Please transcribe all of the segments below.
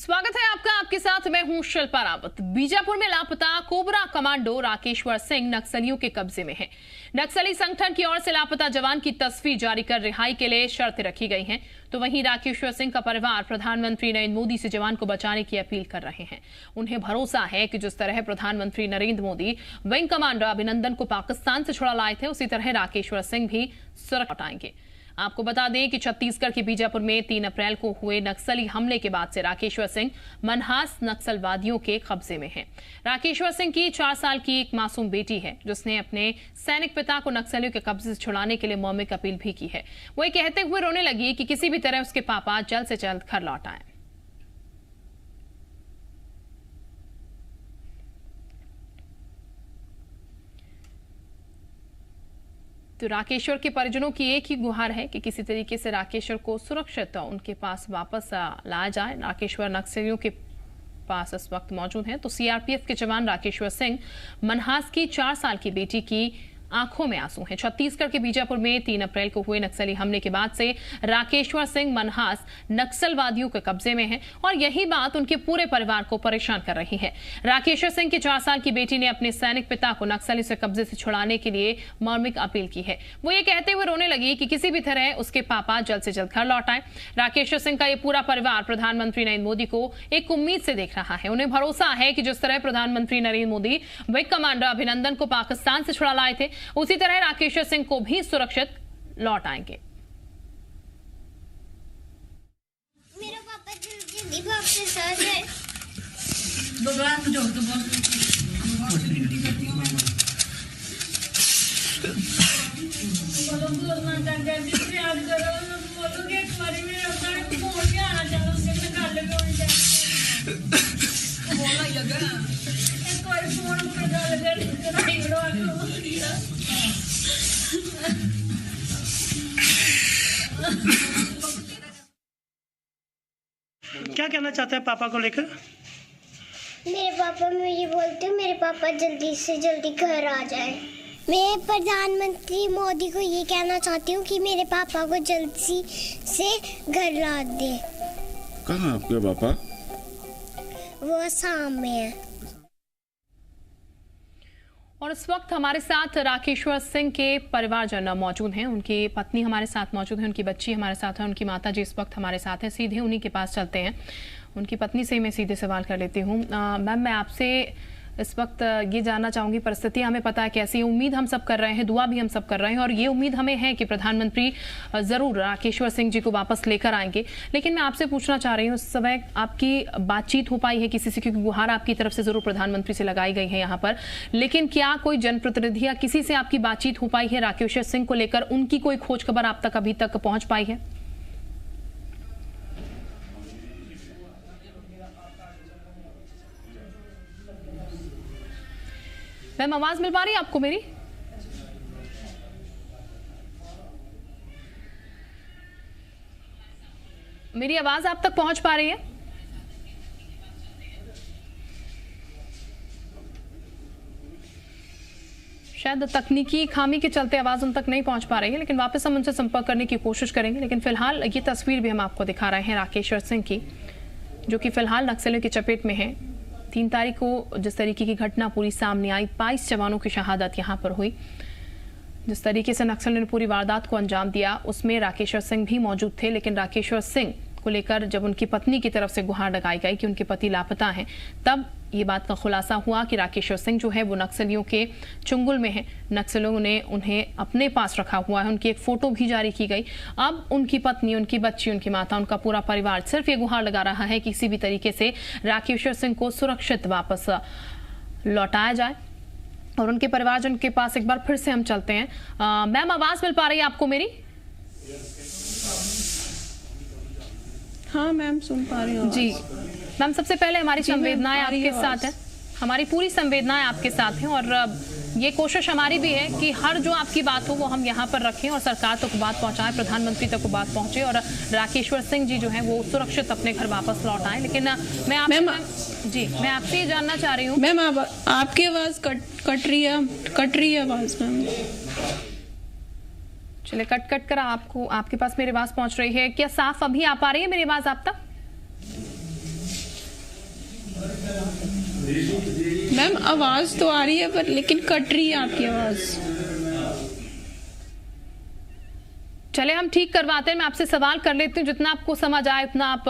स्वागत है आपका, आपके साथ मैं हूं शिल्पा रावत। बीजापुर में लापता कोबरा कमांडो राकेश्वर सिंह नक्सलियों के कब्जे में है। नक्सली संगठन की ओर से लापता जवान की तस्वीर जारी कर रिहाई के लिए शर्तें रखी गई हैं। तो वहीं राकेश्वर सिंह का परिवार प्रधानमंत्री नरेंद्र मोदी से जवान को बचाने की अपील कर रहे हैं। उन्हें भरोसा है कि जिस तरह प्रधानमंत्री नरेंद्र मोदी विंग कमांडर अभिनंदन को पाकिस्तान से छुड़ा लाए थे, उसी तरह राकेश्वर सिंह भी सुरक्षित आएंगे। आपको बता दें कि छत्तीसगढ़ के बीजापुर में 3 अप्रैल को हुए नक्सली हमले के बाद से राकेश्वर सिंह मनहास नक्सलवादियों के कब्जे में है। राकेश्वर सिंह की 4 साल की एक मासूम बेटी है, जिसने अपने सैनिक पिता को नक्सलियों के कब्जे से छुड़ाने के लिए मौमिक अपील भी की है। वो ये कहते हुए रोने लगी कि किसी भी तरह उसके पापा जल्द से जल्द घर लौट आए। तो राकेश्वर के परिजनों की एक ही गुहार है कि किसी तरीके से राकेश्वर को सुरक्षित उनके पास वापस लाया जाए। राकेश्वर नक्सलियों के पास इस वक्त मौजूद हैं। तो सीआरपीएफ के जवान राकेश्वर सिंह मनहास की 4 साल की बेटी की आंखों में आंसू हैं। छत्तीसगढ़ के बीजापुर में 3 अप्रैल को हुए नक्सली हमले के बाद से राकेश्वर सिंह मनहास नक्सलवादियों के कब्जे में है और यही बात उनके पूरे परिवार को परेशान कर रही है। राकेश्वर सिंह की 4 साल की बेटी ने अपने सैनिक पिता को नक्सली से कब्जे से छुड़ाने के लिए मर्मिक अपील की है। वो ये कहते हुए रोने लगी कि किसी भी तरह उसके पापा जल्द से जल्द घर लौट आए। राकेश्वर सिंह का ये पूरा परिवार प्रधानमंत्री नरेंद्र मोदी को एक उम्मीद से देख रहा है। उन्हें भरोसा है कि जिस तरह प्रधानमंत्री नरेंद्र मोदी विंग कमांडर अभिनंदन को पाकिस्तान से छुड़ा लाए थे, उसी तरह राकेश्वर सिंह को भी सुरक्षित लौट आएंगे। मेरा पापा जल्दी वापस आ जाए। क्या कहना चाहते हैं पापा को लेकर? मेरे पापा मैं ये बोलती हूँ, मेरे पापा जल्दी से जल्दी घर आ जाए। मैं प्रधानमंत्री मोदी को ये कहना चाहती हूँ कि मेरे पापा को जल्दी से घर ला दे। कहाँ आपके पापा? वो असम में है। और इस वक्त हमारे साथ राकेश्वर सिंह के परिवारजन मौजूद हैं। उनकी पत्नी हमारे साथ मौजूद है, उनकी बच्ची हमारे साथ है, उनकी माता जी इस वक्त हमारे साथ है। सीधे उन्हीं के पास चलते हैं। उनकी पत्नी से मैं सीधे सवाल कर लेती हूँ। मैम, मैं आपसे इस वक्त ये जानना चाहूँगी, परिस्थिति हमें पता है कैसी है, उम्मीद हम सब कर रहे हैं, दुआ भी हम सब कर रहे हैं और ये उम्मीद हमें है कि प्रधानमंत्री ज़रूर राकेश्वर सिंह जी को वापस लेकर आएंगे। लेकिन मैं आपसे पूछना चाह रही हूँ, उस समय आपकी बातचीत हो पाई है किसी से? क्योंकि गुहार आपकी तरफ से ज़रूर प्रधानमंत्री से लगाई गई है यहाँ पर, लेकिन क्या कोई जनप्रतिनिधि या किसी से आपकी बातचीत हो पाई है राकेश्वर सिंह को लेकर? उनकी कोई खोज खबर आप तक अभी तक पहुँच पाई है? मैम, आवाज मिल पा रही है आपको मेरी? मेरी आवाज आप तक पहुंच पा रही है? शायद तकनीकी खामी के चलते आवाज उन तक नहीं पहुंच पा रही है, लेकिन वापस हम उनसे संपर्क करने की कोशिश करेंगे। लेकिन फिलहाल ये तस्वीर भी हम आपको दिखा रहे हैं राकेश्वर सिंह की, जो कि फिलहाल नक्सलियों की चपेट में है। 3 तारीख को जिस तरीके की घटना पूरी सामने आई, 22 जवानों की शहादत यहाँ पर हुई। जिस तरीके से नक्सलियों ने पूरी वारदात को अंजाम दिया, उसमें राकेश्वर सिंह भी मौजूद थे। लेकिन राकेश्वर सिंह को लेकर जब उनकी पत्नी की तरफ से गुहार लगाई गई कि उनके पति लापता हैं, तब ये बात का खुलासा हुआ कि राकेश्वर सिंह जो है वो नक्सलियों के चुंगल में है। नक्सलियों ने उन्हें अपने पास रखा हुआ है। उनकी एक फोटो भी जारी की गई। अब उनकी पत्नी, उनकी बच्ची, उनकी माता, उनका पूरा परिवार सिर्फ ये गुहार लगा रहा है कि किसी भी तरीके से राकेश्वर सिंह को सुरक्षित वापस लौटाया जाए। और उनके परिवारजन के पास एक बार फिर से हम चलते हैं। मैम, आवाज मिल पा रही है आपको मेरी? हाँ मैम, सुन पा रही हूँ जी मैम, सबसे पहले हमारी संवेदनाएं आपके साथ है, हमारी पूरी संवेदनाएं आपके साथ हैं और ये कोशिश हमारी भी है कि हर जो आपकी बात हो वो हम यहाँ पर रखें और सरकार तक बात पहुँचाएं, प्रधानमंत्री तक बात पहुँचे और राकेश्वर सिंह जी जो है वो सुरक्षित अपने घर वापस लौट आए। लेकिन मैं आपसे ये जानना चाह रही हूँ मैम, आपकी आवाज़ कट रही है आवाज़ मैम। चलिए, कट कर आपको आपके पास मेरी आवाज़ पहुँच रही है क्या? साफ अभी आ पा रही है मेरी आवाज़ आप तक? मैम आवाज तो आ रही है पर लेकिन कट रही है आपकी आवाज। चले हम ठीक करवाते हैं। मैं आपसे सवाल कर लेती हूँ, जितना आपको समझ आए उतना आप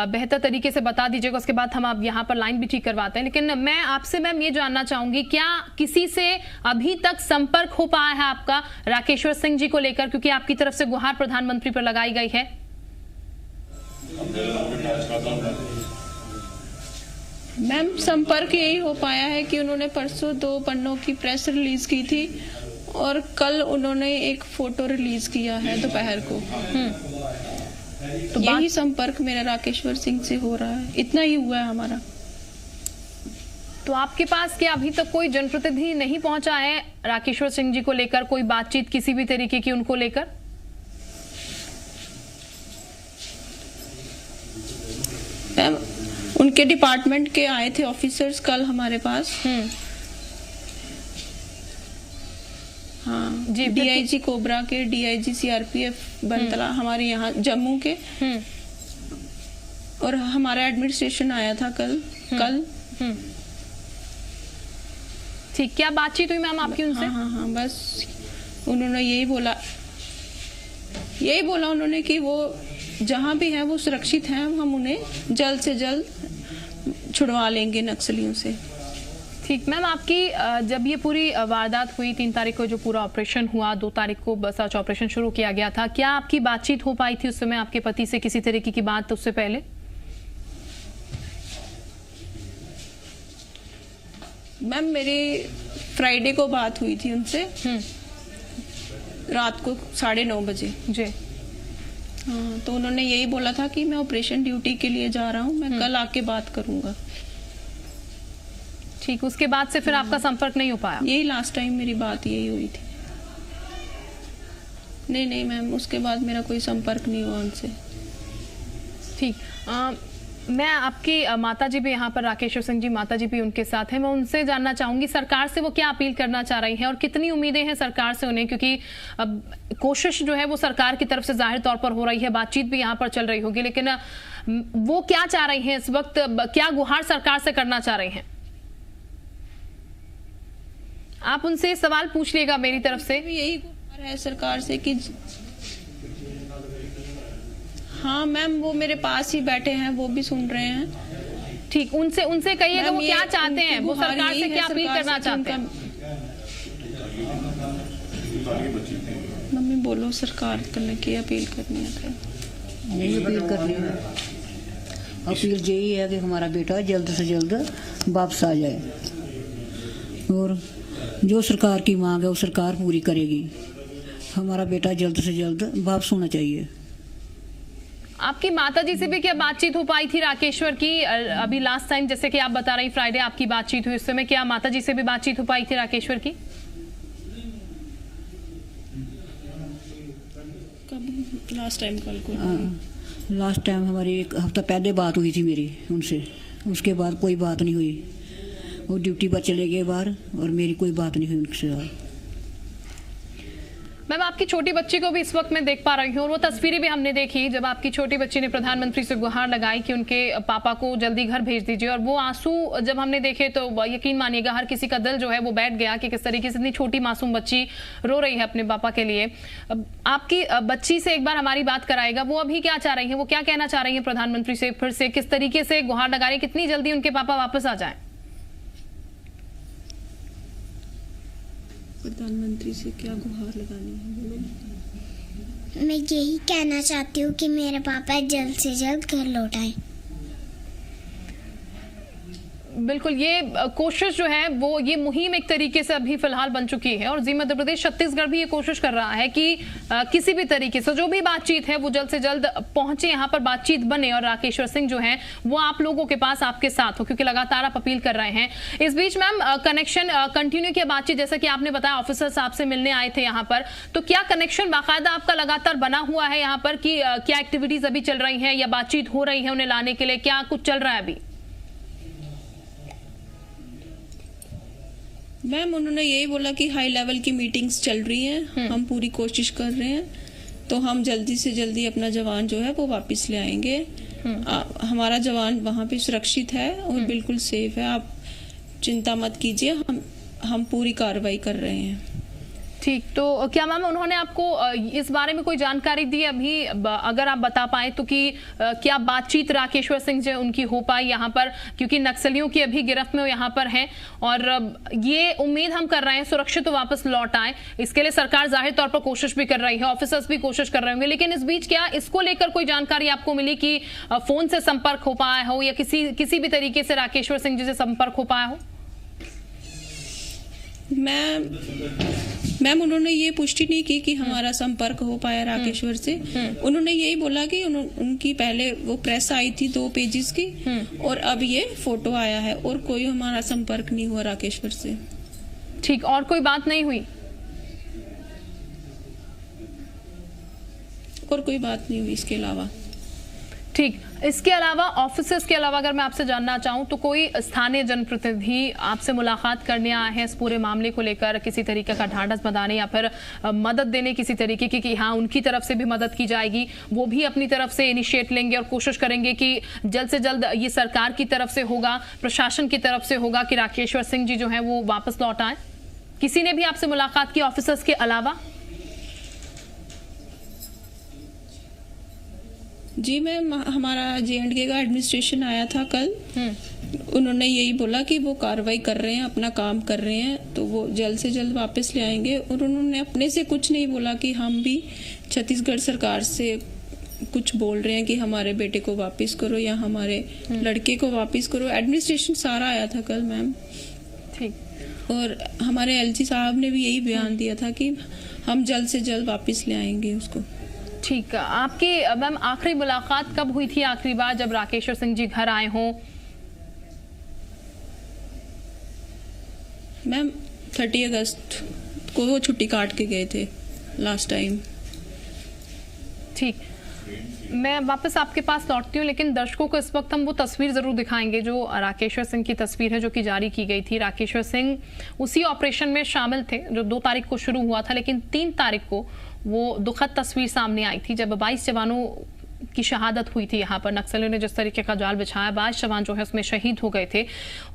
बेहतर तरीके से बता दीजिएगा, उसके बाद हम आप यहाँ पर लाइन भी ठीक करवाते हैं। लेकिन मैं आपसे मैम ये जानना चाहूंगी, क्या किसी से अभी तक संपर्क हो पाया है आपका राकेश्वर सिंह जी को लेकर, क्योंकि आपकी तरफ से गुहार प्रधानमंत्री पर लगाई गई है? मैम संपर्क यही हो पाया है कि उन्होंने परसों 2 पन्नों की प्रेस रिलीज की थी और कल उन्होंने एक फोटो रिलीज किया है दोपहर को। तो यही संपर्क मेरा राकेश्वर सिंह से हो रहा है, इतना ही हुआ है हमारा। तो आपके पास क्या अभी तक कोई जनप्रतिनिधि नहीं पहुंचा है राकेश्वर सिंह जी को लेकर, कोई बातचीत किसी भी तरीके की उनको लेकर? मैम उनके डिपार्टमेंट के आए थे ऑफिसर्स कल हमारे पास। हाँ जी, डीआईजी कोबरा के, डीआईजी सीआरपीएफ बनतला हमारे यहाँ जम्मू के, और हमारा एडमिनिस्ट्रेशन आया था कल। ठीक, क्या बातचीत हुई मैम आपकी उनसे? हाँ, बस उन्होंने यही बोला उन्होंने कि वो जहाँ भी है वो सुरक्षित हैं, हम उन्हें जल्द से जल्द छुड़वा लेंगे नक्सलियों से। ठीक मैम, आपकी जब ये पूरी वारदात हुई 3 तारीख को जो पूरा ऑपरेशन हुआ, 2 तारीख को सर्च ऑपरेशन शुरू किया गया था, क्या आपकी बातचीत हो पाई थी उस समय आपके पति से, किसी तरीके की बात उससे पहले? मैम मेरी फ्राइडे को बात हुई थी उनसे, रात को 9:30 बजे जी। हाँ, तो उन्होंने यही बोला था कि मैं ऑपरेशन ड्यूटी के लिए जा रहा हूँ, मैं कल आके बात करूंगा। ठीक, उसके बाद से फिर आपका संपर्क नहीं हो पाया? यही लास्ट टाइम मेरी बात यही हुई थी। नहीं मैम, उसके बाद मेरा कोई संपर्क नहीं हुआ उनसे। ठीक, मैं आपकी माताजी भी यहाँ पर, राकेश्वर सिंह जी माताजी भी उनके साथ हैं, मैं उनसे जानना चाहूंगी सरकार से वो क्या अपील करना चाह रही हैं और कितनी उम्मीदें हैं सरकार से उन्हें, क्योंकि अब कोशिश जो है वो सरकार की तरफ से जाहिर तौर पर हो रही है, बातचीत भी यहाँ पर चल रही होगी, लेकिन वो क्या चाह रही हैं इस वक्त, क्या गुहार सरकार से करना चाह रही हैं? आप उनसे सवाल पूछ लिएगा मेरी तरफ से। यही गुहार है सरकार से कि हाँ मैम, वो मेरे पास ही बैठे हैं, वो भी सुन रहे हैं। ठीक, उनसे कहिएगा वो क्या चाहते हैं, वो सरकार से क्या अपील करना चाहते हैं? मम्मी बोलो, सरकार करने की अपील करनी है। यही अपील करनी है, अपील यही है कि हमारा बेटा जल्द से जल्द वापस आ जाए और जो सरकार की मांग है वो सरकार पूरी करेगी। हमारा बेटा जल्द से जल्द वापस होना चाहिए। आपकी माताजी से भी क्या बातचीत हो पाई थी राकेश्वर की? अभी लास्ट टाइम जैसे कि आप बता रही फ्राइडे आपकी बातचीत हुई, उस समय क्या माताजी से भी बातचीत हो पाई थी राकेश्वर की? कब? लास्ट टाइम कल को। लास्ट टाइम हमारी 1 हफ्ता पहले बात हुई थी मेरी उनसे, उसके बाद कोई बात नहीं हुई। वो ड्यूटी पर चले गए बाहर और मेरी कोई बात नहीं हुई उनसे। मैम, आपकी छोटी बच्ची को भी इस वक्त मैं देख पा रही हूँ और वो तस्वीरें भी हमने देखी जब आपकी छोटी बच्ची ने प्रधानमंत्री से गुहार लगाई कि उनके पापा को जल्दी घर भेज दीजिए, और वो आंसू जब हमने देखे तो यकीन मानिएगा हर किसी का दिल जो है वो बैठ गया कि किस तरीके से इतनी छोटी मासूम बच्ची रो रही है अपने पापा के लिए। आपकी बच्ची से एक बार हमारी बात कराएगा, वो अभी क्या चाह रही है, वो क्या कहना चाह रही है प्रधानमंत्री से, फिर से किस तरीके से गुहार लगा रही है, कितनी जल्दी उनके पापा वापस आ जाए? प्रधानमंत्री से क्या गुहार लगानी है, बोलो। मैं यही कहना चाहती हूँ कि मेरे पापा जल्द से जल्द घर लौट आए। बिल्कुल, ये कोशिश जो है वो, ये मुहिम एक तरीके से अभी फिलहाल बन चुकी है और जी मध्य प्रदेश छत्तीसगढ़ भी ये कोशिश कर रहा है कि किसी भी तरीके से जो भी बातचीत है वो जल्द से जल्द पहुंचे, यहाँ पर बातचीत बने और राकेश्वर सिंह जो है वो आप लोगों के पास, आपके साथ हो, क्योंकि लगातार आप अपील कर रहे हैं। इस बीच मैम कनेक्शन कंटिन्यू किया, बातचीत जैसा कि आपने बताया ऑफिसर साहब से मिलने आए थे यहाँ पर, तो क्या कनेक्शन बाकायदा आपका लगातार बना हुआ है यहाँ पर कि क्या एक्टिविटीज अभी चल रही है या बातचीत हो रही है उन्हें लाने के लिए, क्या कुछ चल रहा है अभी? मैम उन्होंने यही बोला कि हाई लेवल की मीटिंग्स चल रही हैं, हम पूरी कोशिश कर रहे हैं, तो हम जल्दी से जल्दी अपना जवान जो है वो वापस ले आएंगे। हमारा जवान वहाँ पे सुरक्षित है और बिल्कुल सेफ है। आप चिंता मत कीजिए, हम पूरी कार्रवाई कर रहे हैं। ठीक, तो क्या मैम उन्होंने आपको इस बारे में कोई जानकारी दी अभी, अगर आप बता पाए तो, कि क्या बातचीत राकेश्वर सिंह जो उनकी हो पाई यहाँ पर, क्योंकि नक्सलियों की अभी गिरफ्त में वो यहाँ पर हैं और ये उम्मीद हम कर रहे हैं सुरक्षित वापस लौट आए। इसके लिए सरकार जाहिर तौर पर कोशिश भी कर रही है, ऑफिसर्स भी कोशिश कर रहे होंगे, लेकिन इस बीच क्या इसको लेकर कोई जानकारी आपको मिली कि फोन से संपर्क हो पाया हो या किसी भी तरीके से राकेश्वर सिंह जी से संपर्क हो पाया हो? मैम उन्होंने ये पुष्टि नहीं की कि हमारा संपर्क हो पाया राकेश्वर से। उन्होंने यही बोला कि उनकी पहले वो प्रेस आई थी 2 पेजेस की और अब ये फोटो आया है, और कोई हमारा संपर्क नहीं हुआ राकेश्वर से। ठीक, और कोई बात नहीं हुई? और कोई बात नहीं हुई इसके अलावा। ठीक, इसके अलावा ऑफिसर्स के अलावा अगर मैं आपसे जानना चाहूं तो कोई स्थानीय जनप्रतिनिधि आपसे मुलाकात करने आए हैं इस पूरे मामले को लेकर, किसी तरीके का ढांढस बंधाने या फिर मदद देने किसी तरीके की, कि हाँ उनकी तरफ से भी मदद की जाएगी, वो भी अपनी तरफ से इनिशिएट लेंगे और कोशिश करेंगे कि जल्द से जल्द ये सरकार की तरफ से होगा, प्रशासन की तरफ से होगा कि राकेश्वर सिंह जी जो है वो वापस लौट आए? किसी ने भी आपसे मुलाकात की ऑफिसर्स के अलावा? जी मैम, हमारा J&K का एडमिनिस्ट्रेशन आया था कल। उन्होंने यही बोला कि वो कार्रवाई कर रहे हैं, अपना काम कर रहे हैं, तो वो जल्द से जल्द वापस ले आएंगे। और उन्होंने अपने से कुछ नहीं बोला कि हम भी छत्तीसगढ़ सरकार से कुछ बोल रहे हैं कि हमारे बेटे को वापस करो या हमारे लड़के को वापस करो। एडमिनिस्ट्रेशन सारा आया था कल मैम। ठीक, और हमारे LG साहब ने भी यही बयान दिया था कि हम जल्द से जल्द वापस ले आएंगे उसको। ठीक, आपकी मैम आखिरी मुलाकात कब हुई थी आखिरी बार जब राकेश्वर सिंह जी घर आए हों? मैम 30 अगस्त को वो छुट्टी काट के गए थे लास्ट टाइम। ठीक, मैं वापस आपके पास लौटती हूँ, लेकिन दर्शकों को इस वक्त हम वो तस्वीर जरूर दिखाएंगे जो राकेश्वर सिंह की तस्वीर है जो कि जारी की गई थी। राकेश्वर सिंह उसी ऑपरेशन में शामिल थे जो 2 तारीख को शुरू हुआ था, लेकिन 3 तारीख को वो दुखद तस्वीर सामने आई थी जब 22 जवानों की शहादत हुई थी। यहाँ पर नक्सलियों ने जिस तरीके का जाल बिछाया, 22 जवान जो है उसमें शहीद हो गए थे।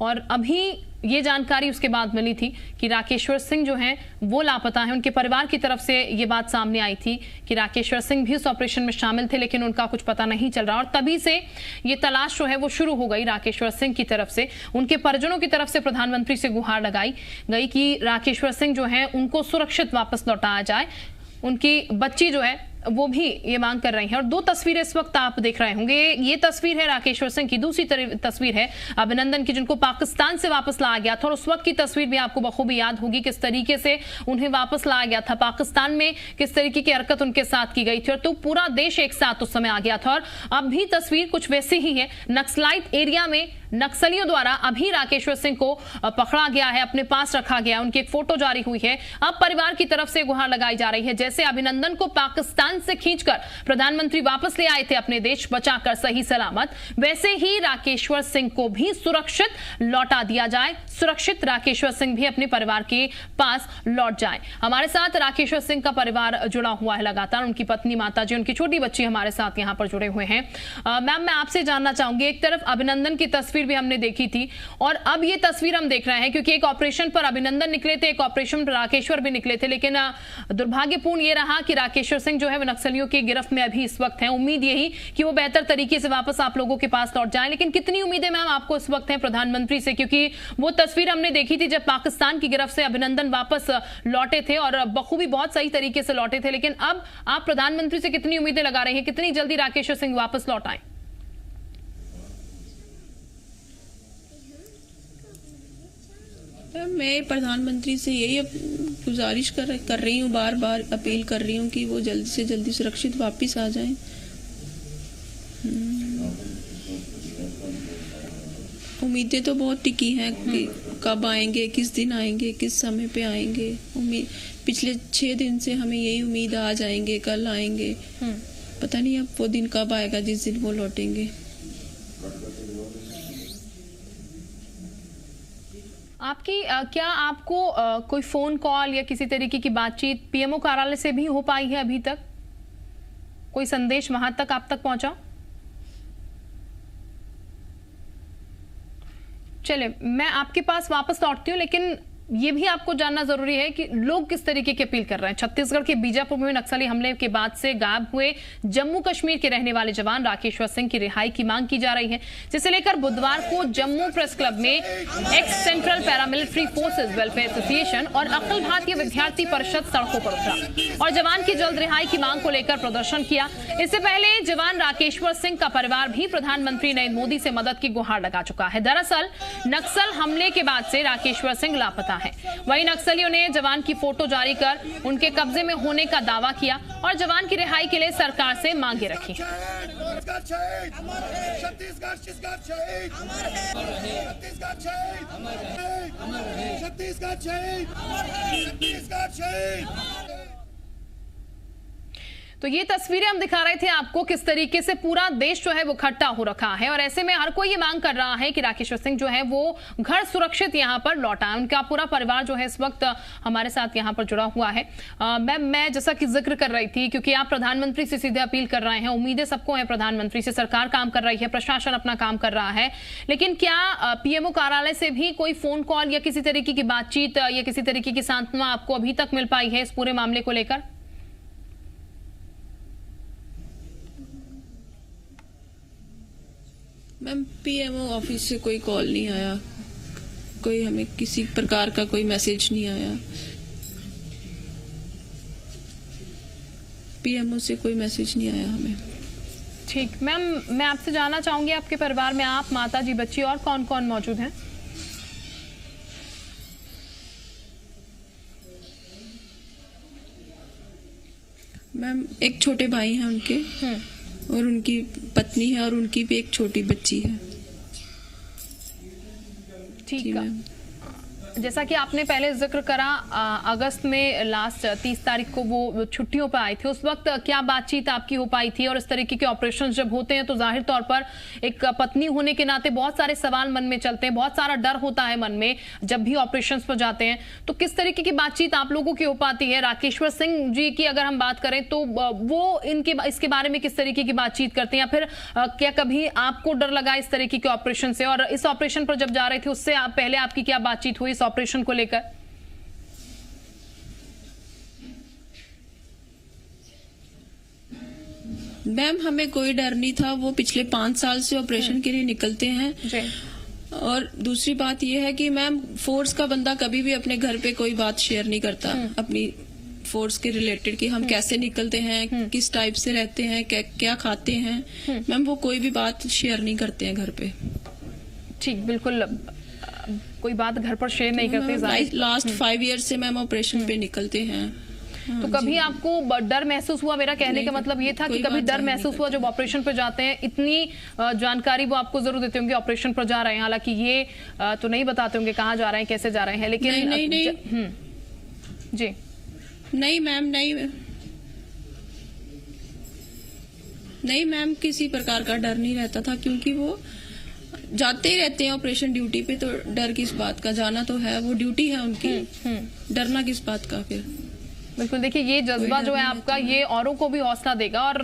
और अभी ये जानकारी उसके बाद मिली थी कि राकेश्वर सिंह जो हैं वो लापता हैं। उनके परिवार की तरफ से ये बात सामने आई थी कि राकेश्वर सिंह भी उस ऑपरेशन में शामिल थे, लेकिन उनका कुछ पता नहीं चल रहा। और तभी से ये तलाश जो है वो शुरू हो गई राकेश्वर सिंह की तरफ से। उनके परिजनों की तरफ से प्रधानमंत्री से गुहार लगाई गई कि राकेश्वर सिंह जो है उनको सुरक्षित वापस लौटाया जाए। उनकी बच्ची जो है वो भी ये मांग कर रही हैं। और 2 तस्वीरें इस वक्त आप देख रहे होंगे, ये तस्वीर है राकेश्वर सिंह की, दूसरी तस्वीर है अभिनंदन की जिनको पाकिस्तान से वापस लाया गया था। और उस वक्त की तस्वीर भी आपको बखूबी याद होगी किस तरीके से उन्हें वापस लाया गया था, पाकिस्तान में किस तरीके की हरकत उनके साथ की गई थी, और तो पूरा देश एक साथ उस समय आ गया था। और अब भी तस्वीर कुछ वैसी ही है। नक्सलाइट एरिया में नक्सलियों द्वारा अभी राकेश्वर सिंह को पकड़ा गया है, अपने पास रखा गया, उनकी एक फोटो जारी हुई है। अब परिवार की तरफ से गुहार लगाई जा रही है, जैसे अभिनंदन को पाकिस्तान से खींचकर प्रधानमंत्री वापस ले आए थे अपने देश बचाकर सही सलामत, वैसे ही राकेश्वर सिंह को भी सुरक्षित लौटा दिया जाए, सुरक्षित राकेश्वर सिंह भी अपने परिवार के पास लौट जाए। हमारे साथ राकेश्वर सिंह का परिवार जुड़ा हुआ है लगातार, उनकी पत्नी, माताजी, उनकी छोटी बच्ची हमारे साथ यहाँ पर जुड़े हुए हैं। मैम, मैं आपसे जानना चाहूंगी, एक तरफ अभिनंदन की तस्वीर भी हमने देखी थी और अब ये तस्वीर हम देख रहे हैं, क्योंकि एक ऑपरेशन पर अभिनंदन निकले थे, एक ऑपरेशन पर राकेश्वर भी निकले थे, लेकिन दुर्भाग्यपूर्ण ये रहा कि राकेश्वर सिंह जो है वो नक्सलियों की गिरफ्त में अभी इस वक्त है। उम्मीद यही कि वो बेहतर तरीके से वापस आप लोगों के पास लौट जाएं, लेकिन कितनी उम्मीदें मैम आपको इस वक्त हैं प्रधानमंत्री से, क्योंकि वो तस्वीर हमने देखी थी जब पाकिस्तान की गिरफ्त से अभिनंदन वापस लौटे थे और बखूबी बहुत सही तरीके से लौटे थे, लेकिन अब आप प्रधानमंत्री से कितनी उम्मीदें लगा रहे हैं, कितनी जल्दी राकेश्वर सिंह वापस लौट आए? मैं प्रधानमंत्री से यही गुजारिश कर रही हूँ, बार बार अपील कर रही हूँ कि वो जल्दी से जल्दी सुरक्षित वापस आ जाएं। उम्मीदें तो बहुत टिकी हैं कि कब आएंगे, किस दिन आएंगे, किस समय पे आएंगे। पिछले 6 दिन से हमें यही उम्मीद, आज आएंगे, कल आएंगे। पता नहीं अब वो दिन कब आएगा जिस दिन वो लौटेंगे। आपकी क्या आपको कोई फोन कॉल या किसी तरीके की बातचीत पीएमओ कार्यालय से भी हो पाई है अभी तक? कोई संदेश वहां तक आप तक पहुंचा? चलिए, मैं आपके पास वापस लौटती हूँ, लेकिन ये भी आपको जानना जरूरी है कि लोग किस तरीके की अपील कर रहे हैं। छत्तीसगढ़ के बीजापुर में नक्सली हमले के बाद से गायब हुए जम्मू कश्मीर के रहने वाले जवान राकेश्वर सिंह की रिहाई की मांग की जा रही है, जिसे लेकर बुधवार को जम्मू प्रेस क्लब में x central paramilitary forces welfare association और अखिल भारतीय विद्यार्थी परिषद सड़कों पर उतरा और जवान की जल्द रिहाई की मांग को लेकर प्रदर्शन किया। इससे पहले जवान राकेश्वर सिंह का परिवार भी प्रधानमंत्री नरेंद्र मोदी से मदद की गुहार लगा चुका है। दरअसल नक्सल हमले के बाद से राकेश्वर सिंह लापता है। वहीं नक्सलियों ने जवान की फोटो जारी कर उनके कब्जे में होने का दावा किया और जवान की रिहाई के लिए सरकार से मांगे रखी। तो ये तस्वीरें हम दिखा रहे थे आपको, किस तरीके से पूरा देश जो है वो इकट्ठा हो रखा है और ऐसे में हर कोई ये मांग कर रहा है कि राकेश्वर सिंह जो है वो घर सुरक्षित यहाँ पर लौटा। उनका पूरा परिवार जो है इस वक्त हमारे साथ यहाँ पर जुड़ा हुआ है। मैं जैसा कि जिक्र कर रही थी, क्योंकि आप प्रधानमंत्री से सीधे अपील कर रहे हैं, उम्मीदें सबको है प्रधानमंत्री से, सरकार काम कर रही है, प्रशासन अपना काम कर रहा है, लेकिन क्या पीएमओ कार्यालय से भी कोई फोन कॉल या किसी तरीके की बातचीत या किसी तरीके की सांत्वना आपको अभी तक मिल पाई है इस पूरे मामले को लेकर? मैम, पीएमओ ऑफिस से कोई कॉल नहीं आया, कोई हमें किसी प्रकार का कोई मैसेज नहीं आया। पीएमओ से कोई मैसेज नहीं आया हमें। ठीक मैम, मैं आपसे जानना चाहूंगी आपके परिवार में आप, माता जी, बच्ची और कौन कौन मौजूद हैं? मैम, एक छोटे भाई हैं उनके और उनकी पत्नी है और उनकी भी एक छोटी बच्ची है। ठीक है। जैसा कि आपने पहले जिक्र करा, अगस्त में लास्ट 30 तारीख को वो छुट्टियों पर आए थे, उस वक्त क्या बातचीत आपकी हो पाई थी? और इस तरीके के ऑपरेशंस जब होते हैं तो जाहिर तौर पर एक पत्नी होने के नाते बहुत सारे सवाल मन में चलते हैं, बहुत सारा डर होता है मन में जब भी ऑपरेशंस पर जाते हैं। तो किस तरीके की बातचीत आप लोगों की हो पाती है? राकेश्वर सिंह जी की अगर हम बात करें तो वो इसके बारे में किस तरीके की बातचीत करते हैं, या फिर क्या कभी आपको डर लगा इस तरीके के ऑपरेशन से? और इस ऑपरेशन पर जब जा रहे थे उससे पहले आपकी क्या बातचीत हुई ऑपरेशन को लेकर? मैम, हमें कोई डर नहीं था। वो पिछले 5 साल से ऑपरेशन के लिए निकलते हैं जी। और दूसरी बात यह है कि मैम, फोर्स का बंदा कभी भी अपने घर पे कोई बात शेयर नहीं करता अपनी फोर्स के रिलेटेड, कि हम कैसे निकलते हैं, किस टाइप से रहते हैं, क्या खाते हैं। मैम, वो कोई भी बात शेयर नहीं करते हैं घर पे। ठीक, बिल्कुल कोई बात घर पर शेयर नहीं करते। लास्ट 5 ईयर से मैम ऑपरेशन पे निकलते हैं। तो कभी आपको डर महसूस हुआ? मेरा कहने का मतलब ये था कि कभी डर महसूस हुआ जब ऑपरेशन पर जाते हैं? इतनी जानकारी वो आपको जरूर देते होंगे ऑपरेशन पर जा रहे हैं, हालांकि ये तो नहीं बताते होंगे कहाँ जा रहे हैं, कैसे जा रहे हैं, लेकिन नहीं। जी नहीं मैम, नहीं मैम, किसी प्रकार का डर नहीं रहता था, क्योंकि वो जाते ही रहते हैं ऑपरेशन ड्यूटी पे। तो डर किस बात का? जाना तो है, वो ड्यूटी है उनकी, डरना किस बात का फिर? बिल्कुल, देखिए ये जज्बा जो है आपका, ये औरों को भी हौसला देगा और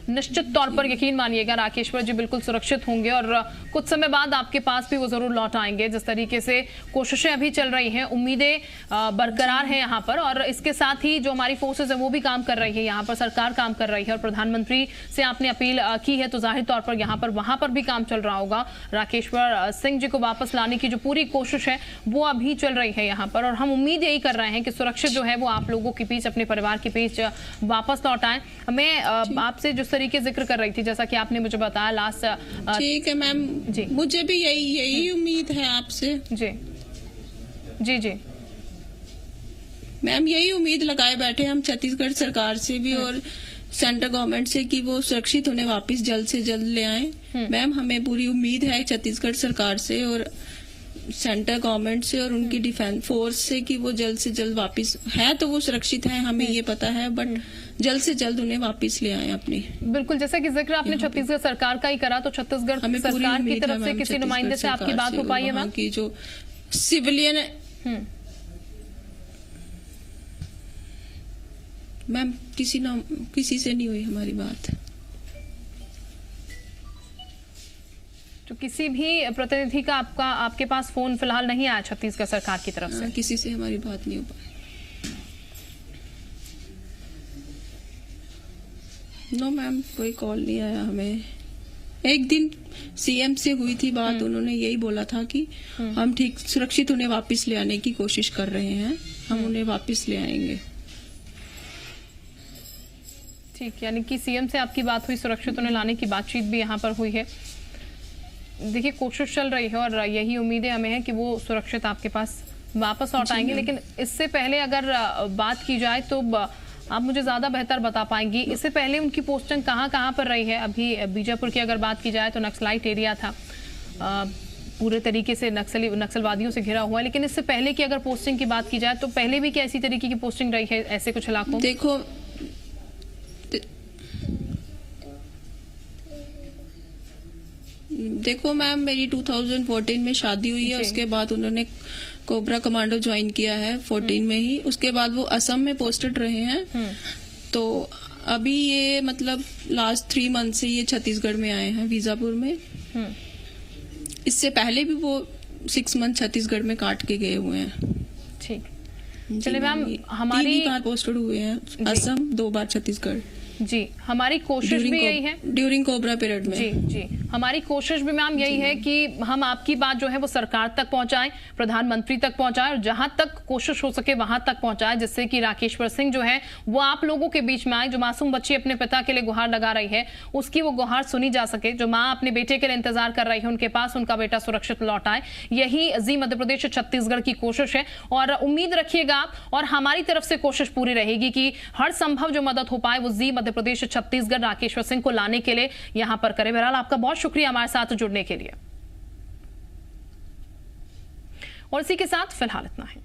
निश्चित तौर पर यकीन मानिएगा राकेश्वर जी बिल्कुल सुरक्षित होंगे और कुछ समय बाद आपके पास भी वो जरूर लौट आएंगे। जिस तरीके से कोशिशें अभी चल रही हैं, उम्मीदें बरकरार हैं यहाँ पर, और इसके साथ ही जो हमारी फोर्सेज है वो भी काम कर रही है, यहाँ पर सरकार काम कर रही है और प्रधानमंत्री से आपने अपील की है, तो जाहिर तौर पर यहाँ पर वहां पर भी काम चल रहा होगा। राकेश्वर सिंह जी को वापस लाने की जो पूरी कोशिश है वो अभी चल रही है यहाँ पर, और हम उम्मीद यही कर रहे हैं कि सुरक्षित जो है वो आप लोगों के बीच, अपने परिवार के बीच वापस लौट आए। मैं आपसे जिस तरीके जिक्र कर रही थी, जैसा कि आपने मुझे बताया लास्ट। ठीक है मैम जी, मुझे भी यही उम्मीद है आपसे। जी जी जी मैम, यही उम्मीद लगाए बैठे हम छत्तीसगढ़ सरकार से भी और सेंट्रल गवर्नमेंट से कि वो सुरक्षित होने वापस जल्द से जल्द ले आए। मैम, हमें पूरी उम्मीद है छत्तीसगढ़ सरकार से और सेंट्रल गवर्नमेंट से और उनकी डिफेंस फोर्स से कि वो जल्द से जल्द वापस है, तो वो सुरक्षित है, हमें ये पता है, बट जल्द से जल्द उन्हें वापस ले आए अपनी। बिल्कुल, जैसा कि जिक्र आपने छत्तीसगढ़ सरकार का ही करा, तो छत्तीसगढ़ सरकार की तरफ से किसी नुमाइंदे से आपकी बात हो पाई है मैम? की जो सिविलियन मैम, किसी से नहीं हुई हमारी बात। तो किसी भी प्रतिनिधि का आपके पास फोन फिलहाल नहीं आया छत्तीसगढ़ सरकार की तरफ से? किसी से हमारी बात नहीं हो पाई। नो मैम, कोई कॉल नहीं आया हमें। एक दिन सीएम से हुई थी बात, उन्होंने यही बोला था कि हम ठीक सुरक्षित उन्हें वापस ले आने की कोशिश कर रहे हैं, हम उन्हें वापस ले आएंगे। ठीक, यानी कि सीएम से आपकी बात हुई, सुरक्षित उन्हें लाने की बातचीत भी यहाँ पर हुई है। देखिए, कोशिश चल रही है और यही उम्मीदें हमें है कि वो सुरक्षित आपके पास वापस लौट आएंगे। लेकिन इससे पहले अगर बात की जाए तो आप मुझे ज्यादा बेहतर बता पाएंगी, इससे पहले उनकी पोस्टिंग कहाँ पर रही है? अभी बीजापुर की अगर बात की जाए तो नक्सलाइट एरिया था, पूरे तरीके से नक्सलवादियों से घिरा हुआ है। लेकिन इससे पहले की अगर पोस्टिंग की बात की जाए तो पहले भी क्या ऐसी तरीके की पोस्टिंग रही है ऐसे कुछ इलाकों? देखो मैम, मेरी 2014 में शादी हुई है, उसके बाद उन्होंने कोबरा कमांडो ज्वाइन किया है 14 में ही। उसके बाद वो असम में पोस्टेड रहे हैं। तो अभी ये मतलब लास्ट 3 मंथ से ये छत्तीसगढ़ में आए हैं, बीजापुर में। इससे पहले भी वो 6 मंथ छत्तीसगढ़ में काट के गए हुए हैं। ठीक, चलिए मैम, हमारी 3 बार पोस्टेड हुए हैं, असम 2 बार छत्तीसगढ़। जी, हमारी कोशिश भी यही है ड्यूरिंग कोबरा पीरियड में। जी, हमारी कोशिश भी मैम यही है कि हम आपकी बात जो है वो सरकार तक पहुंचाएं, प्रधानमंत्री तक पहुंचाएं और जहां तक कोशिश हो सके वहां तक पहुंचाएं, जिससे कि राकेश्वर सिंह जो है वो आप लोगों के बीच में आए। जो मासूम बच्ची अपने पिता के लिए गुहार लगा रही है, उसकी वो गुहार सुनी जा सके। जो माँ अपने बेटे के लिए इंतजार कर रही है, उनके पास उनका बेटा सुरक्षित लौट आए। यही जी मध्य प्रदेश छत्तीसगढ़ की कोशिश है और उम्मीद रखिएगा आप, और हमारी तरफ से कोशिश पूरी रहेगी कि हर संभव जो मदद हो पाए वो जी मध्य प्रदेश छत्तीसगढ़ राकेश्वर सिंह को लाने के लिए यहां पर करें। बहरहाल आपका बहुत शुक्रिया हमारे साथ जुड़ने के लिए, और इसी के साथ फिलहाल इतना है।